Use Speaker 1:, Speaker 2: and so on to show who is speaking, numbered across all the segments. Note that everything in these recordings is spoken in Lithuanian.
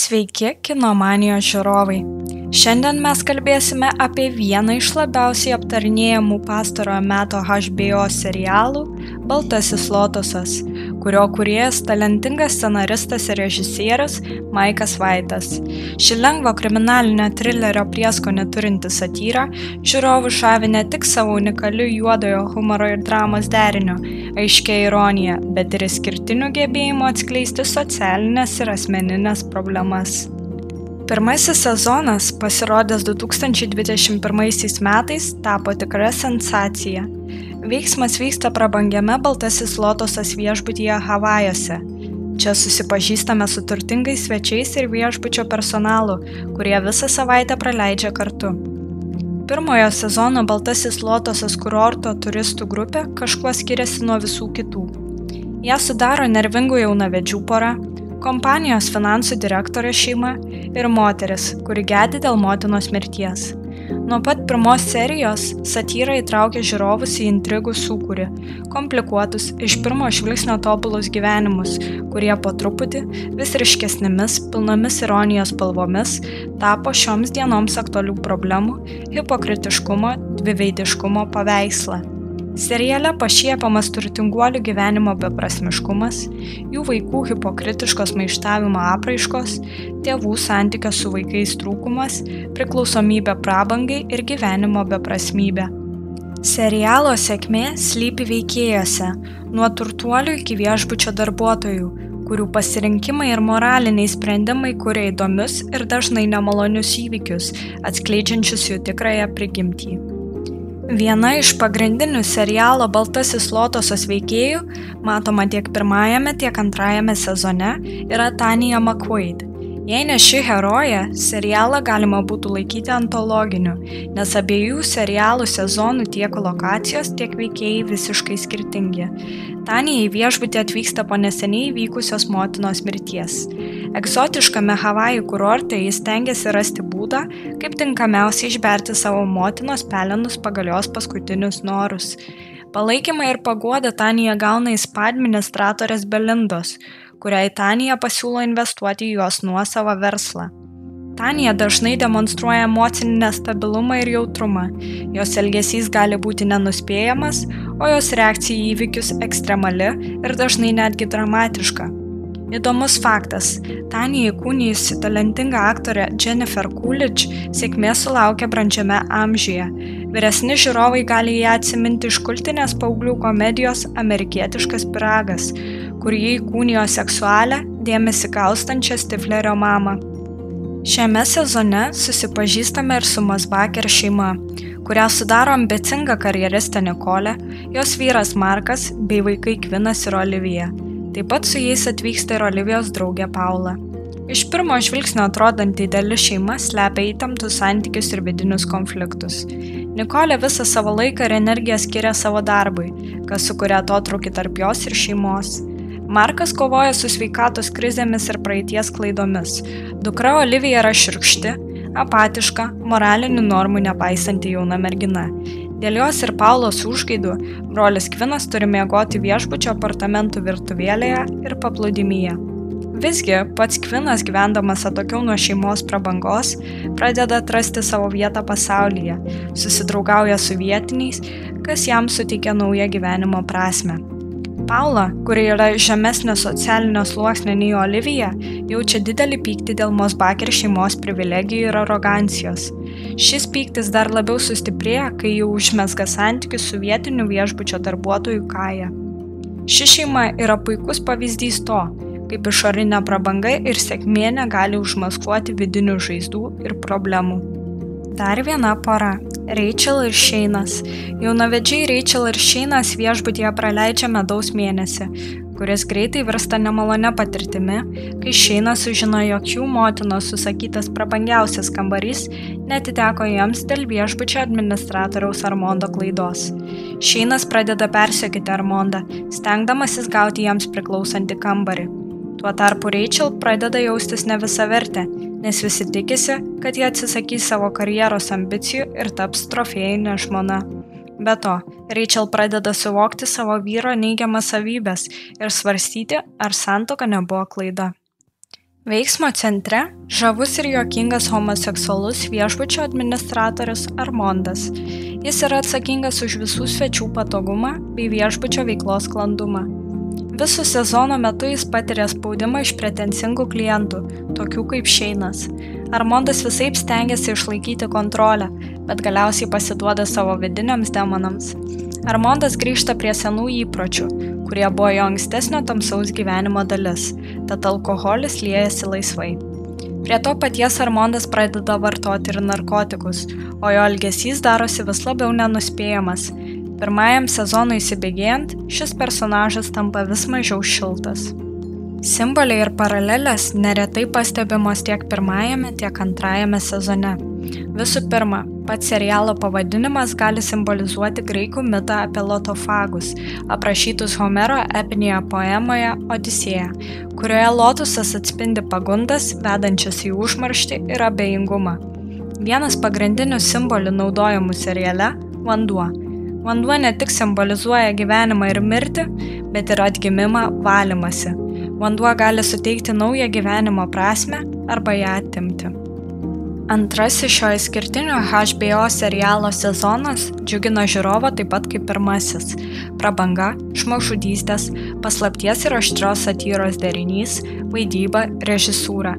Speaker 1: Sveiki, kinomanijos žiūrovai. Šiandien mes kalbėsime apie vieną iš labiausiai aptarinėjamų pastarojo meto HBO serialų Baltasis lotosas, kurio kūrėjas talentingas scenaristas ir režisierius Maikas Vaitas. Ši lengvo kriminalinio trilerio prieskonį turinti satyra žiūrovų žavi ne tik savo unikaliu juodojo humoro ir dramos deriniu, aiškia ironija, bet ir išskirtiniu gebėjimu atskleisti socialinės ir asmeninės problemas. Pirmasis sezonas, pasirodęs 2021 metais, tapo tikra sensacija. Veiksmas vyksta prabangiame Baltasis lotosas viešbutyje Havajuose. Čia susipažįstame su turtingais svečiais ir viešbučio personalu, kurie visą savaitę praleidžia kartu. Pirmojo sezono Baltasis lotosas kurorto turistų grupė kažkuo skiriasi nuo visų kitų. Ją sudaro nervingų jaunavedžių pora, kompanijos finansų direktorė šeima ir moteris, kuri gedi dėl motinos mirties. Nuo pat pirmos serijos satyra įtraukia žiūrovus į intrigų sūkurį, komplikuotus, iš pirmo žvilgsnio tobulus gyvenimus, kurie po truputį vis ryškesnėmis, pilnomis ironijos spalvomis tapo šioms dienoms aktualių problemų, hipokritiškumo, dviveidiškumo paveikslą. Seriale pašiepiamas turtinguolių gyvenimo beprasmiškumas, jų vaikų hipokritiškos maištavimo apraiškos, tėvų santykio su vaikais trūkumas, priklausomybė prabangai ir gyvenimo beprasmybė. Serialo sėkmė slypi veikėjuose, nuo turtuolių iki viešbučio darbuotojų, kurių pasirinkimai ir moraliniai sprendimai kuria įdomius ir dažnai nemalonius įvykius, atskleidžiančius jų tikrąją prigimtį. Viena iš pagrindinių serialo Baltasis lotosas veikėjų, matoma tiek pirmajame, tiek antrajame sezone, yra Tanya McQuaid. Jei ne ši herojė, serialą galima būtų laikyti antologiniu, nes abiejų serialų sezonų tiek lokacijos, tiek veikėjai visiškai skirtingi. Tanya į viešbutį atvyksta po neseniai įvykusios motinos mirties. Egzotiškame Havajų kurorte jis stengiasi rasti būdą, kaip tinkamiausiai išberti savo motinos pelenus pagal jos paskutinius norus. Palaikymą ir paguodą Tanya gauna iš administratorės Belindos, kuriai Tanya pasiūlo investuoti į jos nuosavą verslą. Tanya dažnai demonstruoja emocinį nestabilumą ir jautrumą. Jos elgesys gali būti nenuspėjamas, o jos reakcija į įvykius ekstremali ir dažnai netgi dramatiška. Įdomus faktas, Tanya įkūnijusi talentingą aktorę Jennifer Coolidge sėkmės sulaukė brandžiame amžiuje. Vyresni žiūrovai gali ją atsiminti iš kultinės paauglių komedijos Amerikietiškas pyragas, kur ji įkūnijo seksualią, dėmesį kaustančią Stiflerio mamą. Šiame sezone susipažįstame ir su Mosbacher šeima, kurią sudaro ambicinga karjeristė Nicole, jos vyras Markas bei vaikai Kvinas ir Olivija. Taip pat su jais atvyksta ir Olivijos draugė Paula. Iš pirmo žvilgsnio atrodanti ideali šeima slepia įtemptus santykius ir vidinius konfliktus. Nicole visą savo laiką ir energiją skiria savo darbui, kas sukuria atotrūkį tarp jos ir šeimos. Markas kovoja su sveikatos krizėmis ir praeities klaidomis. Dukra Olivija yra šiurkšti, apatiška, moralinių normų nepaisanti jauna mergina. Dėl jos ir Paulos užgaidų brolis Kvinas turi miegoti viešbučio apartamentų virtuvėlėje ir paplūdimyje. Visgi, pats Kvinas, gyvendamas atokiau nuo šeimos prabangos, pradeda atrasti savo vietą pasaulyje, susidraugauja su vietiniais, kas jam suteikia naują gyvenimo prasmę. Paula, kuri yra žemesnio socialinio sluoksnio nei Olivija, jaučia didelį pyktį dėl Mosbacher šeimos privilegijų ir arogancijos. Šis pyktis dar labiau sustiprėja, kai jau užmezga santykius su vietiniu viešbučio darbuotoju Kaja. Ši šeima yra puikus pavyzdys to, kaip išorinė prabanga ir sėkmė negali užmaskuoti vidinių žaizdų ir problemų. Dar viena pora – Rachel ir Shane'as. Jaunavedžiai Rachel ir Shane'as viešbutyje praleidžia medaus mėnesį, kuris greitai virsta nemalone patirtimi, kai Shane'as sužino, jog jų motinos susakytas prabangiausias kambarys neatiteko jiems dėl viešbučio administratoriaus Armondo klaidos. Shane'as pradeda persekioti Armondą, stengdamasis gauti jiems priklausantį kambarį. Tuo tarpu Rachel pradeda jaustis nevisavertė, nes visi tikisi, kad jie atsisakys savo karjeros ambicijų ir taps trofėjinė žmona. Be to, Rachel pradeda suvokti savo vyro neigiamas savybes ir svarstyti, ar santuoka nebuvo klaida. Veiksmo centre žavus ir juokingas homoseksualus viešbučio administratorius Armondas. Jis yra atsakingas už visų svečių patogumą bei viešbučio veiklos sklandumą. Visų sezono metu jis patiria spaudimą iš pretensingų klientų, tokių kaip Šeinas. Armondas visaip stengiasi išlaikyti kontrolę, bet galiausiai pasiduoda savo vidiniams demonams. Armondas grįžta prie senų įpročių, kurie buvo jo ankstesnio tamsaus gyvenimo dalis, tad alkoholis liejasi laisvai. Prie to paties Armondas pradeda vartoti ir narkotikus, o jo elgesys darosi vis labiau nenuspėjamas. Pirmajam sezonui įsibėgėjant, šis personažas tampa vis mažiau šiltas. Simboliai ir paralelės neretai pastebimos tiek pirmajame, tiek antrajame sezone. Visų pirma, pats serialo pavadinimas gali simbolizuoti graikų mitą apie lotofagus, aprašytus Homero epinėje poemoje Odisėja, kurioje lotusas atspindi pagundas, vedančias į užmarštį ir abejingumą. Vienas pagrindinių simbolių naudojamų seriale – vanduo. Vanduo ne tik simbolizuoja gyvenimą ir mirtį, bet ir atgimimą, valymąsi. Vanduo gali suteikti naują gyvenimo prasmę arba ją atimti. Antrasis šio išskirtinio HBO serialo sezonas džiugino žiūrovą taip pat kaip pirmasis. Prabanga, žmogžudystės, paslapties ir aštrios satyros derinys, vaidyba, režisūra.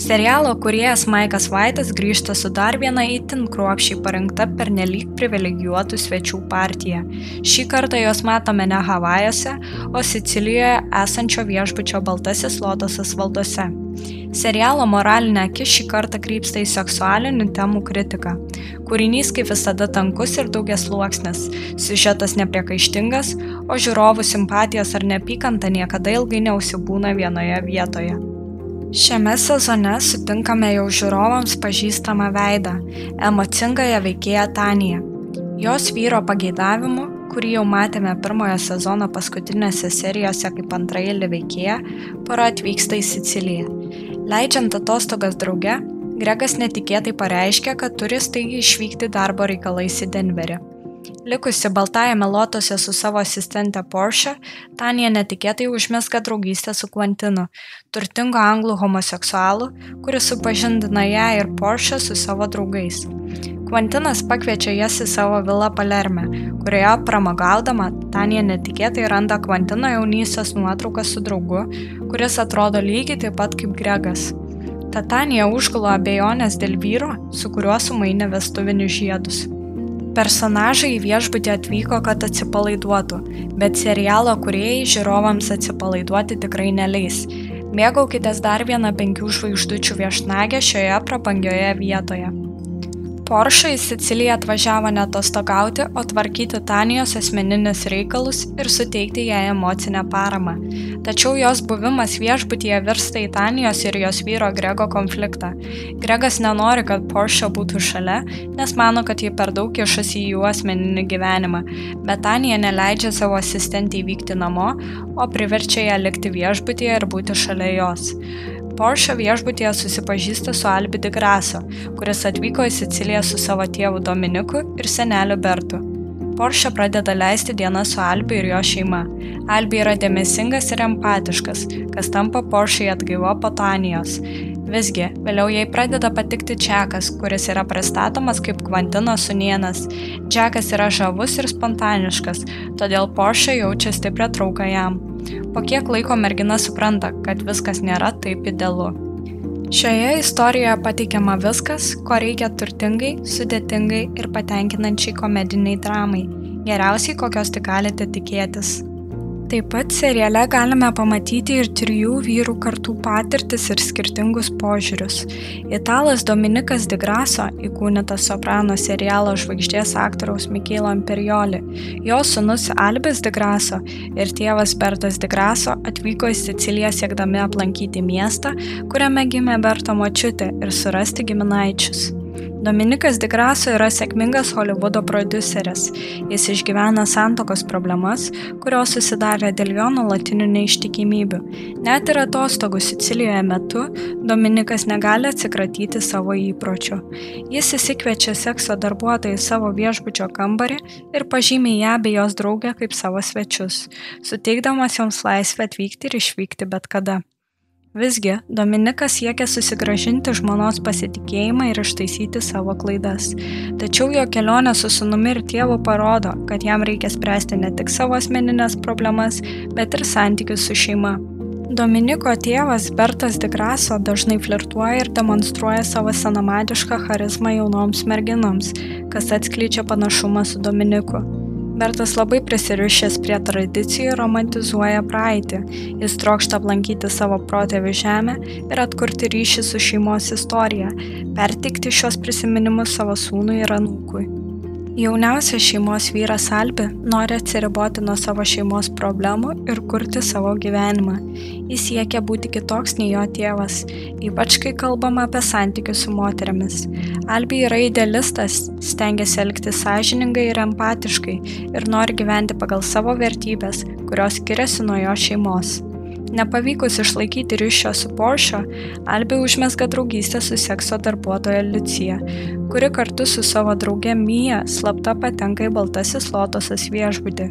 Speaker 1: Serialo kūrėjas Maikas Vaitas grįžta su dar viena itin kruopščiai parinkta pernelyg privilegijuotų svečių partija. Šį kartą jos matome ne Havajuose, o Sicilijoje esančio viešbučio Baltasis Lotosas valdose. Serialo moralinė akis šį kartą krypsta į seksualinių temų kritiką. Kūrinys kaip visada tankus ir daugiasluoksnis, siužetas nepriekaištingas, o žiūrovų simpatijos ar neapykanta niekada ilgai neužsibūna vienoje vietoje. Šiame sezone sutinkame jau žiūrovams pažįstamą veidą – emocingąją veikėją Taniją. Jos vyro pageidavimu, kurį jau matėme pirmojo sezono paskutinėse serijose kaip antraeilį veikėją, pora atvyksta į Siciliją. Leidžiant atostogas drauge, Gregas netikėtai pareiškia, kad turi staigiai išvykti darbo reikalais į Denverį. Likusi Baltajame Lotose su savo asistente Porsche, Tanja netikėtai užmezga draugystę su Quentinu, turtingu anglų homoseksualu, kuris supažindina ją ir Porsche su savo draugais. Quentinas pakviečia jas į savo vilą Palerme, kurioje pramagaudama Tanja netikėtai randa Quentino jaunystės nuotrauką su draugu, kuris atrodo lygiai taip pat kaip Gregas. Tad Tanja užgula abejonės dėl vyro, su kuriuo sumainė vestuvinius žiedus. Personažai į viešbutį atvyko, kad atsipalaiduotų, bet serialo kūrėjai žiūrovams atsipalaiduoti tikrai neleis. Mėgaukitės dar vieną 5 žvaigždučių viešnagę šioje prabangioje vietoje. Porsche į Siciliją atvažiavo ne atostogauti, o tvarkyti Tanijos asmeninius reikalus ir suteikti jai emocinę paramą. Tačiau jos buvimas viešbutyje virsta į Tanijos ir jos vyro Grego konfliktą. Gregas nenori, kad Porsche būtų šalia, nes mano, kad ji per daug kišasi į jų asmeninį gyvenimą, bet Tanija neleidžia savo asistentei vykti namo, o priverčia ją likti viešbutyje ir būti šalia jos. Porsche viešbutyje susipažįsta su Albi Di Grasso, kuris atvyko į Siciliją su savo tėvu Dominiku ir seneliu Bertu. Porsche pradeda leisti dieną su Albi ir jo šeima. Albi yra dėmesingas ir empatiškas, kas tampa Porsche atgaiva po Tanijos. Visgi, vėliau jai pradeda patikti Džekas, kuris yra pristatomas kaip Quentino sūnėnas. Džekas yra žavus ir spontaniškas, todėl Porsche jaučia stiprią trauką jam. Po kiek laiko mergina supranta, kad viskas nėra taip idealu. Šioje istorijoje pateikiama viskas, ko reikia turtingai, sudėtingai ir patenkinančiai komediniai dramai, geriausiai kokios tik galite tikėtis. Taip pat seriale galime pamatyti ir 3 vyrų kartų patirtis ir skirtingus požiūrius. Italas Dominikas Di Grasso, įkūnytas soprano serialo žvaigždės aktoriaus Michelo Imperioli, jo sūnus Albis Di Grasso ir tėvas Bertas Di Grasso atvyko į Siciliją siekdami aplankyti miestą, kuriame gimė Berto močiutė ir surasti giminaičius. Dominikas Di Grasso yra sėkmingas Holivudo prodiuseris. Jis išgyvena santuokos problemas, kurios susidarė dėl jo nuolatinių neištikimybių. Net ir atostogų Sicilijoje metu Dominikas negali atsikratyti savo įpročių. Jis įsikviečia sekso darbuotojų į savo viešbučio kambarį ir pažymi ją bei jos draugę kaip savo svečius, suteikdamas joms laisvę atvykti ir išvykti bet kada. Visgi, Dominikas siekia susigrąžinti žmonos pasitikėjimą ir ištaisyti savo klaidas. Tačiau jo kelionė su sūnumi ir tėvu parodo, kad jam reikia spręsti ne tik savo asmeninės problemas, bet ir santykius su šeima. Dominiko tėvas Bertas de Grasso dažnai flirtuoja ir demonstruoja savo senamadišką charizmą jaunoms merginoms, kas atskleidžia panašumą su Dominiku. Bertas labai prisirišęs prie tradicijų ir romantizuoja praeitį. Jis trokšta aplankyti savo protėvių žemę ir atkurti ryšį su šeimos istorija, perteikti šios prisiminimus savo sūnui ir anūkui. Jauniausias šeimos vyras Albi nori atsiriboti nuo savo šeimos problemų ir kurti savo gyvenimą. Jis siekia būti kitoks nei jo tėvas, ypač kai kalbama apie santykius su moterimis. Albi yra idealistas, stengiasi elgtis sąžiningai ir empatiškai ir nori gyventi pagal savo vertybės, kurios skiriasi nuo jo šeimos. Nepavykus išlaikyti ryšio su Porsche, Albi užmezga draugystę su sekso darbuotoja Liucija, kuri kartu su savo drauge Mija slapta patenka į Baltasis Lotosas viešbutį.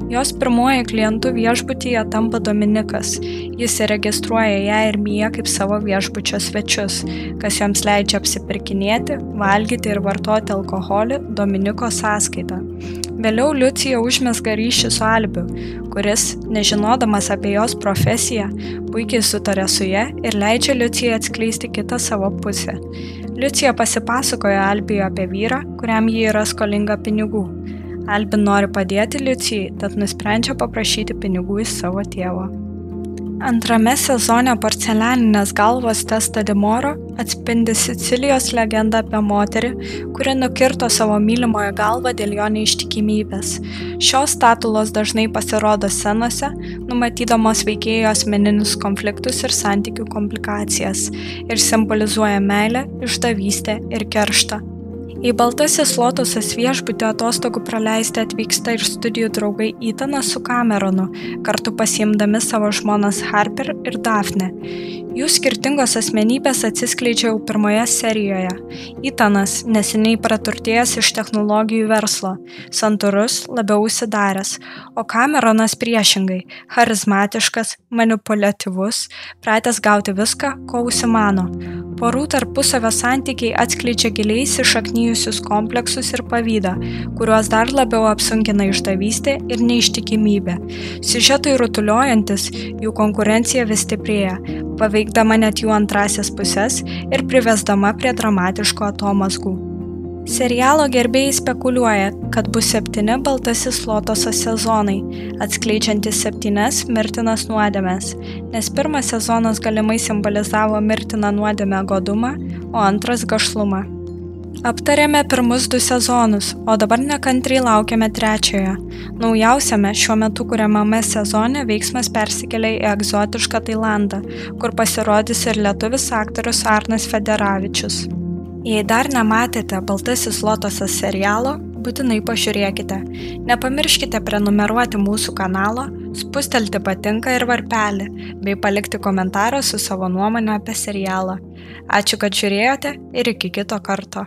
Speaker 1: Jos pirmuoju klientu viešbutyje tampa Dominikas. Jis registruoja ją ir Miją kaip savo viešbučio svečius, kas joms leidžia apsipirkinėti, valgyti ir vartoti alkoholį Dominiko sąskaitą. Vėliau Liucija užmezga ryšį su Albiu, kuris, nežinodamas apie jos profesiją, puikiai sutarė su ja ir leidžia Liucijai atskleisti kitą savo pusę. Liucija pasipasakoja Albijui apie vyrą, kuriam ji yra skolinga pinigų. Albi nori padėti Liucijai, tad nusprendžia paprašyti pinigų iš savo tėvo. Antrame sezone Porcelianinės galvos Testa di Moro atspindi Sicilijos legendą apie moterį, kuri nukirto savo mylimojo galvą dėl jo neištikimybės. Šios statulos dažnai pasirodo scenose, numatydamos veikėjų asmeninius konfliktus ir santykių komplikacijas ir simbolizuoja meilę, išdavystę ir kerštą. Į Baltasis Lotosas viešbutį atostogų praleisti atvyksta ir studijų draugai Ethanas su Cameronu, kartu pasiimdami savo žmonas Harper ir Daphne. Jų skirtingos asmenybės atsiskleidžia jau pirmoje serijoje. Ethanas neseniai praturtėjęs iš technologijų verslo, santūrus, labiau užsidaręs, o Cameronas priešingai – charizmatiškas, manipuliatyvus, pratęs gauti viską, ko užsimano. Porų tarpusavio santykiai atskleidžia giliai įsišaknijusius kompleksus ir pavydą, kuriuos dar labiau apsunkina išdavystė ir neištikimybė. Siužetui rutuliojantis, jų konkurencija vis stiprėja, paveikdama net jų antrasias puses ir privesdama prie dramatiško atomazgų. Serialo gerbėjai spekuliuoja, kad bus 7 Baltasis Lotosas sezonai, atskleidžiantys 7 mirtinas nuodėmes, nes pirmas sezonas galimai simbolizavo mirtiną nuodėmę godumą, o antras gašlumą. Aptarėme pirmus 2 sezonus, o dabar nekantriai laukiame 3-ojo. Naujausiame šiuo metu kuriamame sezone veiksmas persikelia į egzotišką Tailandą, kur pasirodys ir lietuvis aktorius Arnas Federavičius. Jei dar nematėte Baltasis Lotosas serialo, būtinai pažiūrėkite. Nepamirškite prenumeruoti mūsų kanalo, spustelti patinka ir varpelį, bei palikti komentarą su savo nuomonę apie serialą. Ačiū, kad žiūrėjote ir iki kito karto.